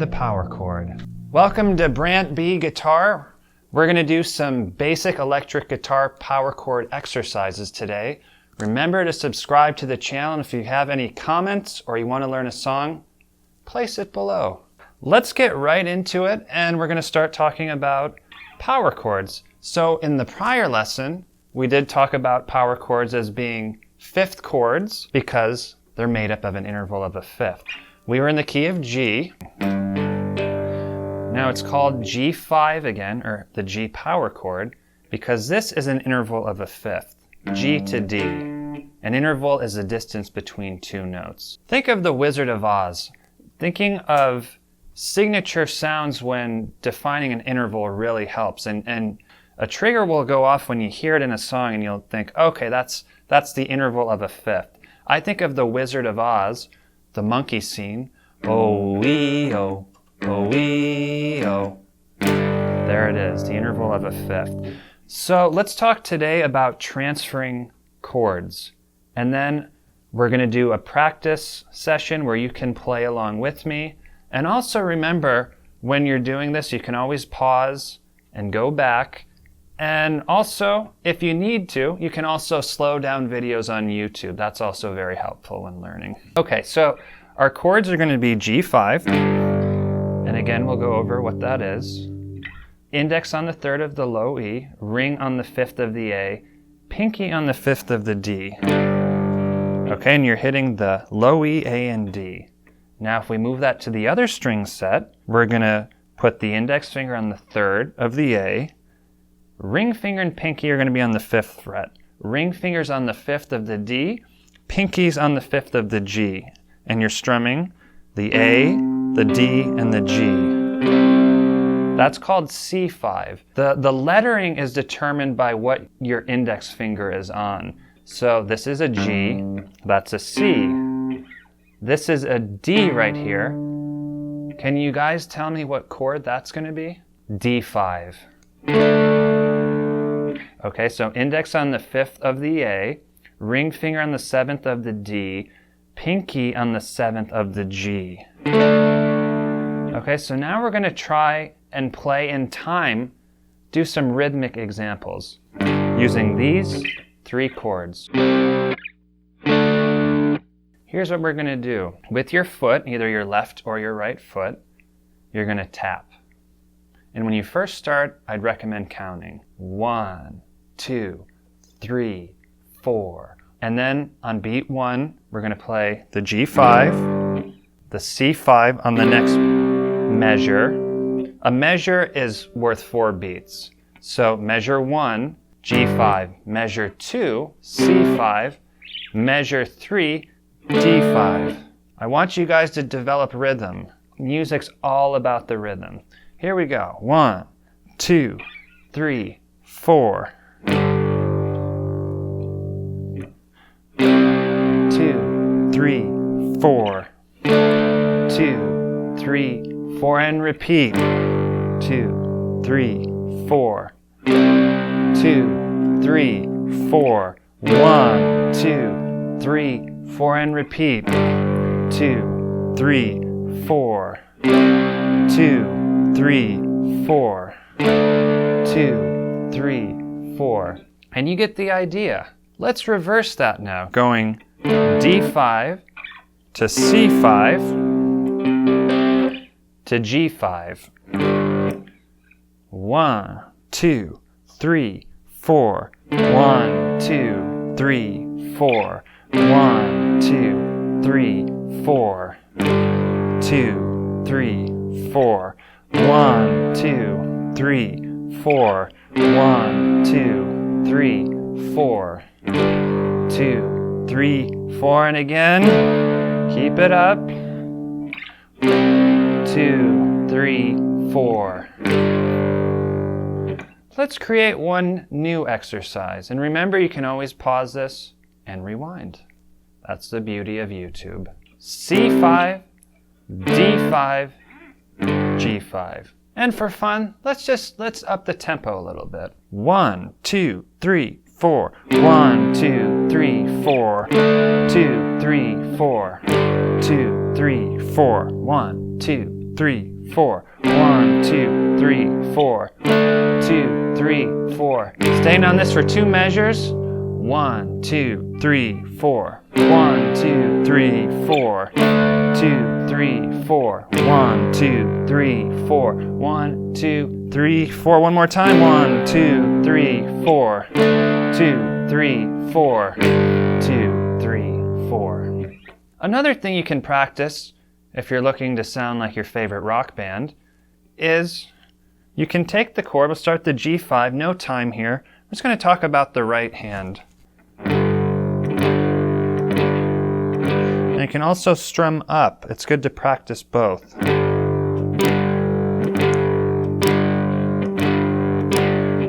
the power chord. Welcome to Brant B Guitar. We're going to do some basic electric guitar power chord exercises today. Remember to subscribe to the channel, and if you have any comments or you want to learn a song, place it below. Let's get right into it, and we're going to start talking about power chords. So in the prior lesson, we did talk about power chords as being fifth chords because they're made up of an interval of a fifth. We were in the key of G. Now it's called G5 again, or the G power chord, because this is an interval of a fifth, G to D. An interval is the distance between two notes. Think of the Wizard of Oz. Thinking of signature sounds when defining an interval really helps, and a trigger will go off when you hear it in a song and you'll think, okay, that's the interval of a fifth. I think of the Wizard of Oz, the monkey scene, oh-wee-oh, oh-wee-oh. There it is, the interval of a fifth. So let's talk today about transferring chords. And then we're going to do a practice session where you can play along with me. And also remember, when you're doing this, you can always pause and go back. And also, if you need to, you can also slow down videos on YouTube. That's also very helpful when learning. Okay, so our chords are going to be G5. And again, we'll go over what that is. Index on the third of the low E, ring on the fifth of the A, pinky on the fifth of the D. Okay, and you're hitting the low E, A, and D. Now if we move that to the other string set, we're going to put the index finger on the third of the A. Ring finger and pinky are going to be on the fifth fret. Ring fingers on the fifth of the D, pinkies on the fifth of the G. And you're strumming the A, the D, and the G. That's called C5. The lettering is determined by what your index finger is on. So this is a G, that's a C. This is a D right here. Can you guys tell me what chord that's going to be? D5. Okay, so index on the fifth of the A, ring finger on the seventh of the D, pinky on the seventh of the G. Okay, so now we're going to try and play in time, do some rhythmic examples using these three chords. Here's what we're going to do. With your foot, either your left or your right foot, you're going to tap. And when you first start, I'd recommend counting. 1, 2, 3, 4. And then on beat 1, we're going to play the G5, the C5 on the next measure. A measure is worth 4 beats. So measure 1, G5. Measure 2, C5. Measure 3, D5. I want you guys to develop rhythm. Music's all about the rhythm. Here we go. 1, 2, 3, 4. 2, 3, 4. 2, 3, 4, and repeat. 2, 3, 4. 2, 3, 4. 1, 2, 3, 4, and repeat. 2, 3, 4. 2, 3, 4. 2, 3, 4. And you get the idea. Let's reverse that now, going D5 to C5 to G5. 1, 2, 3, 4. 1, 2, 3, 4. 1, 2, 3, 4. 2, 3, 4. 1, 2, 3, 4. 1, 2, 3, 4. 2, 3, 4, and again. Keep it up. 2, 3, 4. Let's create one new exercise. And remember, you can always pause this and rewind. That's the beauty of YouTube. C5, D5, G5. And for fun, let's up the tempo a little bit. 1, 2, 3, 4. 1, 2, 3, 4. 2, 3, 4. 2, 3, 4. 1, 2, 3, 4. 1, 2, 3, 4. 2, 3, 4. Staying on this for 2 measures. 1, 2, 3, 4. 1, 2, 3, 4. 2, 3, 4. 1, 2, 3, 4. 1, 2, 3, 4. One more time. 1, 2, 3, 4. 2, 3, 4. 2, 3, 4. Another thing you can practice if you're looking to sound like your favorite rock band is you can take the chord. We'll start the G5, no time here. I'm just going to talk about the right hand. And you can also strum up. It's good to practice both.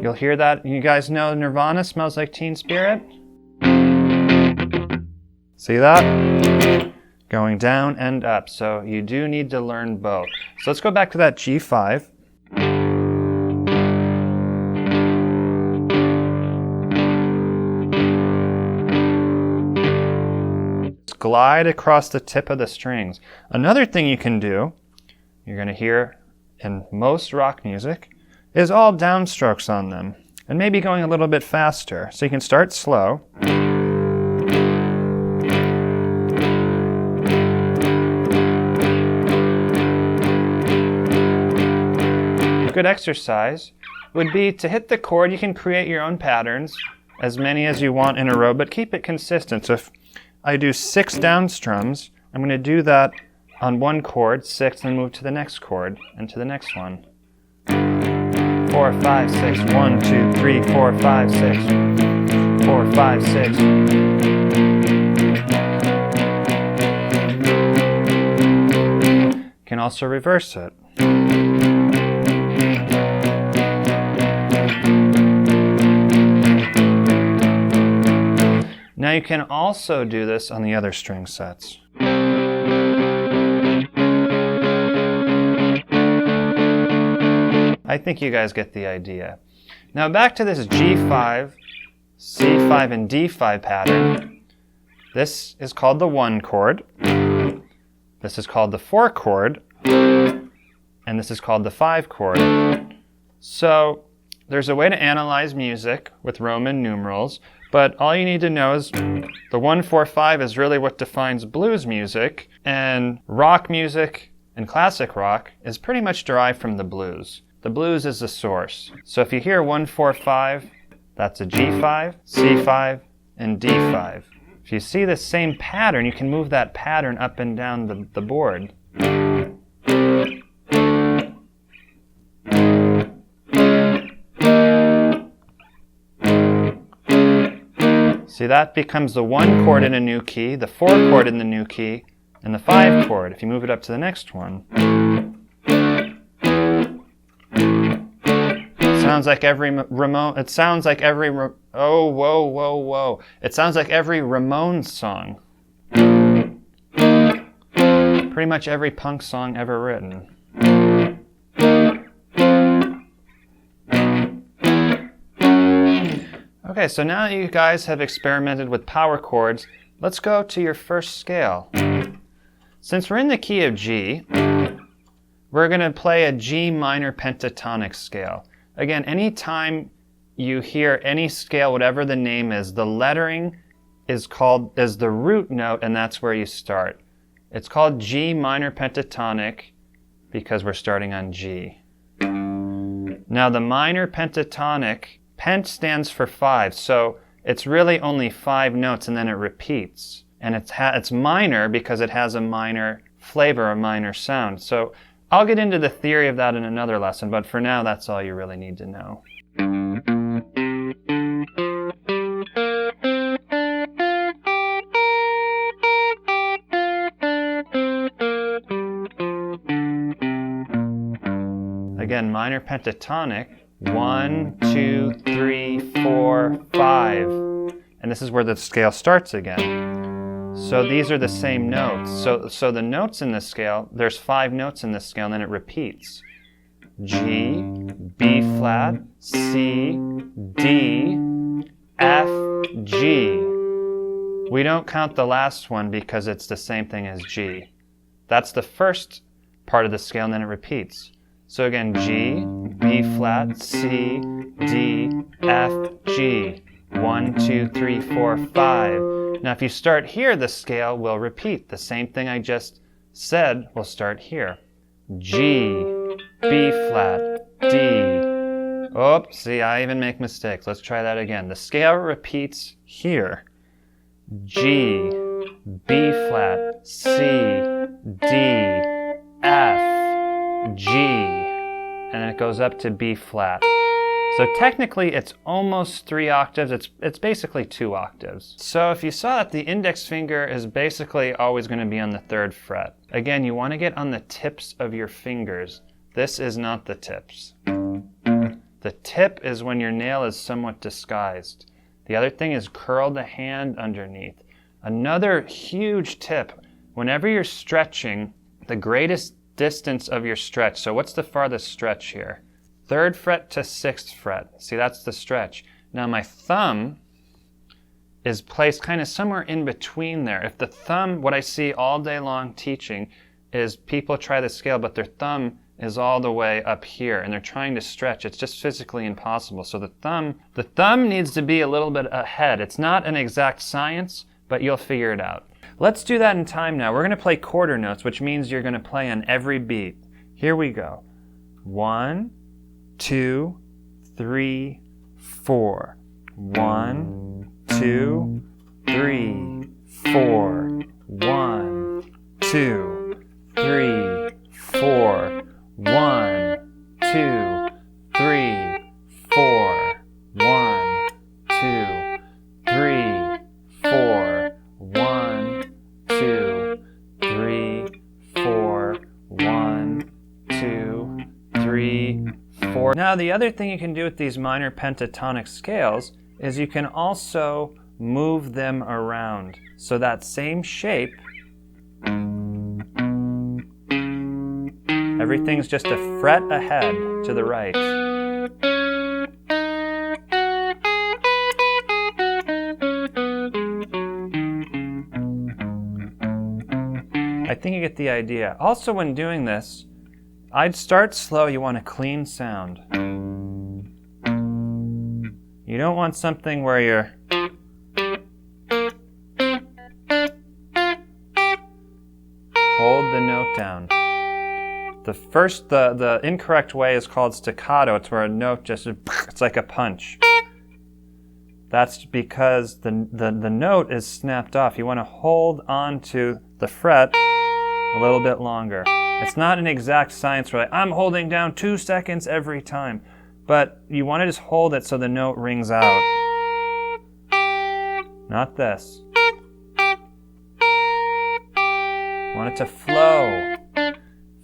You'll hear that. You guys know Nirvana, Smells Like Teen Spirit? See that? Going down and up. So you do need to learn both. So let's go back to that G5. Glide across the tip of the strings. Another thing you can do, you're going to hear in most rock music, is all downstrokes on them, and maybe going a little bit faster. So you can start slow. A good exercise would be to hit the chord. You can create your own patterns, as many as you want in a row, but keep it consistent. So if I do 6 down strums, I'm going to do that on one chord, 6, and move to the next chord, and to the next one. 4, 5, 6, 1, 2, 3, 4, 5, 6, 4, 5, 6. Can also reverse it. Now you can also do this on the other string sets. I think you guys get the idea. Now back to this G5, C5, and D5 pattern. This is called the 1 chord. This is called the 4 chord. And this is called the 5 chord. So there's a way to analyze music with Roman numerals. But all you need to know is the 1, 4, 5 is really what defines blues music, and rock music and classic rock is pretty much derived from the blues. The blues is the source. So if you hear 1, 4, 5, that's a G5, C5, and D5. If you see the same pattern, you can move that pattern up and down the board. See, that becomes the 1 chord in a new key, the 4 chord in the new key, and the 5 chord if you move it up to the next one. It sounds like every Ramones song. Pretty much every punk song ever written. Okay, so now you guys have experimented with power chords, let's go to your first scale. Since we're in the key of G, we're going to play a G minor pentatonic scale. Again, anytime you hear any scale, whatever the name is, the lettering is the root note, and that's where you start. It's called G minor pentatonic because we're starting on G. Now the minor pentatonic, Pent stands for 5, so it's really only 5 notes and then it repeats. And it's minor because it has a minor flavor, a minor sound. So I'll get into the theory of that in another lesson, but for now that's all you really need to know. Again, minor pentatonic. 1, 2, 3, 4, 5. And this is where the scale starts again. So these are the same notes. So the notes in this scale, there's 5 notes in this scale, and then it repeats. G, B flat, C, D, F, G. We don't count the last one because it's the same thing as G. That's the first part of the scale and then it repeats. So again, G, B flat, C, D, F, G. 1, 2, 3, 4, 5. Now if you start here, the scale will repeat. The same thing I just said will start here. G, B flat, D. Oh, see, I even make mistakes. Let's try that again. The scale repeats here. G, B flat, C, D, F, G. And then it goes up to B flat. So technically it's almost 3 octaves. It's basically 2 octaves. So if you saw that, the index finger is basically always going to be on the 3rd fret. Again, you want to get on the tips of your fingers. This is not the tips. The tip is when your nail is somewhat disguised. The other thing is curl the hand underneath. Another huge tip, whenever you're stretching, the greatest distance of your stretch. So what's the farthest stretch here? 3rd fret to 6th fret. See, that's the stretch. Now my thumb is placed kind of somewhere in between there. If the thumb, what I see all day long teaching is people try the scale, but their thumb is all the way up here and they're trying to stretch. It's just physically impossible. So the thumb needs to be a little bit ahead. It's not an exact science, but you'll figure it out. Let's do that in time now. We're going to play quarter notes, which means you're going to play on every beat. Here we go. 1, 2, 3, 4. 1, 2, 3, 4. 1, 2, 3, 4. 1, 2, 3, 4. 1, 2, 3, 4. 1, 2, 3, 4. 1, 2, 3, 4. Now the other thing you can do with these minor pentatonic scales is you can also move them around. So that same shape, everything's just a fret ahead to the right. I think you get the idea. Also, when doing this, I'd start slow. You want a clean sound. You don't want something where you're hold the note down. The incorrect way is called staccato. It's where a note just, it's like a punch. That's because the note is snapped off. You want to hold on to the fret a little bit longer. It's not an exact science where I'm holding down 2 seconds every time, but you want to just hold it so the note rings out. Not this. You want it to flow.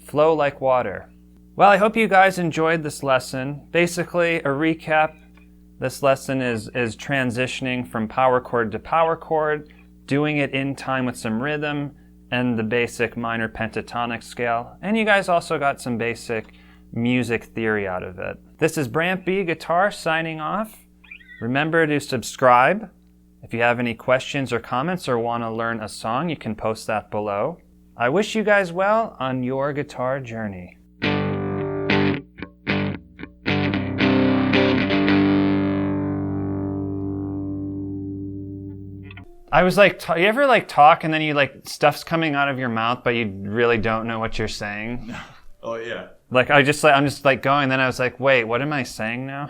Flow like water. Well, I hope you guys enjoyed this lesson. Basically, a recap, this lesson is transitioning from power chord to power chord, doing it in time with some rhythm, and the basic minor pentatonic scale. And you guys also got some basic music theory out of it. This is Brant B Guitar signing off. Remember to subscribe. If you have any questions or comments or want to learn a song, you can post that below. I wish you guys well on your guitar journey. I was like, you ever like talk and then you like stuff's coming out of your mouth, but you really don't know what you're saying? Oh yeah. Like I'm just like going. Then I was like, wait, what am I saying now?